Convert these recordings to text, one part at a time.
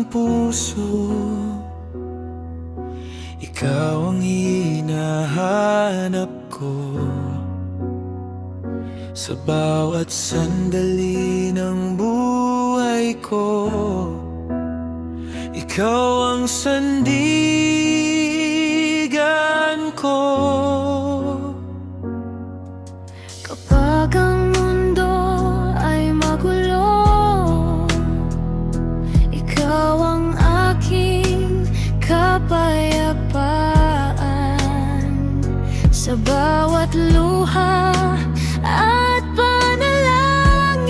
puso, ikaw ang hinahanap ko. Sa bawat sandali ng buhay ko, ikaw ang sandigan ko. Kapag ang mundo ay magulo, ikaw ang aking kapayapaan. Sa bawat luha at panalangin,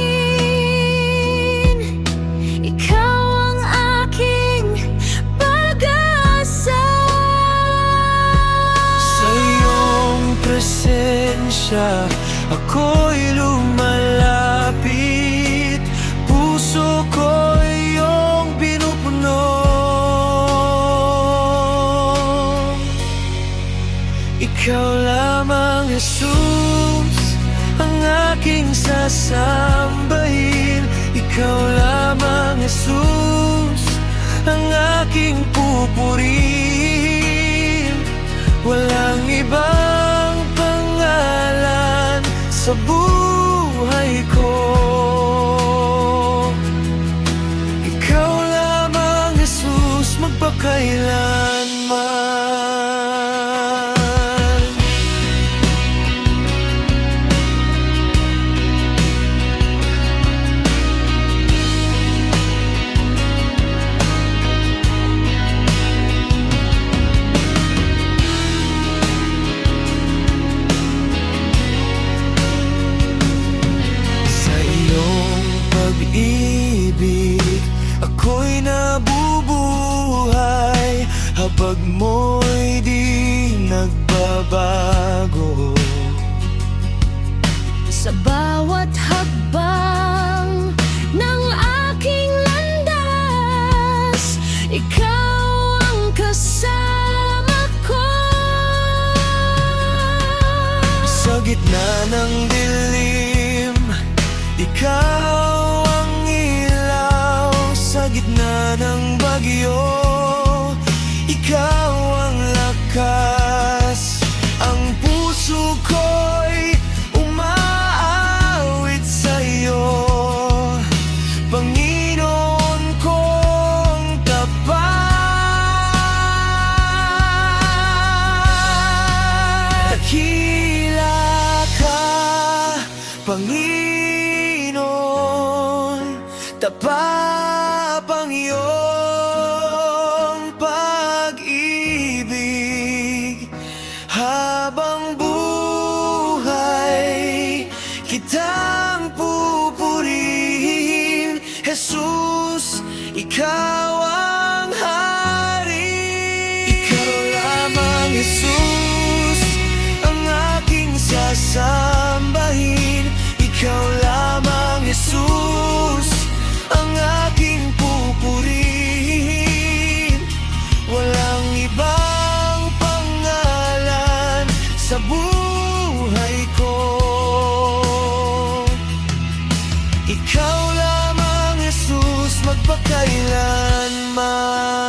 ikaw ang aking pag-asa. Sa iyong presensya ako'y lumalapit, puso ko iyong pinupuno. Ikaw lamang, Jesus, ang aking sasambahin. Ikaw lamang, Jesus, ang aking pupurihin. Walang ibang pangalan sa buhay ko. Ikaw lamang, Jesus, magpakailanman. Pag-ibig, ako'y nabubuhay habag mo'y di nagbabago. Sa bawat hakbang ng aking landas, ikaw ang kasama ko. Sa gitna ng dilim, ikaw sa gitna ng bagyo, ikaw ang lakas. Ang puso ko'y umaawit sa'yo, Panginoon kong tapat. Dakila ka, Panginoon, tapat ang iyong pag-ibig. Habang buhay, kitang pupurihin. Jesus, ikaw ang hari. Ikaw lamang, Jesus, ang aking sasambahin. Ikaw lamang, Jesus, ang aking pupurihin. Walang ibang pangalan sa buhay ko. Ikaw lamang, Jesus, magpakailanman.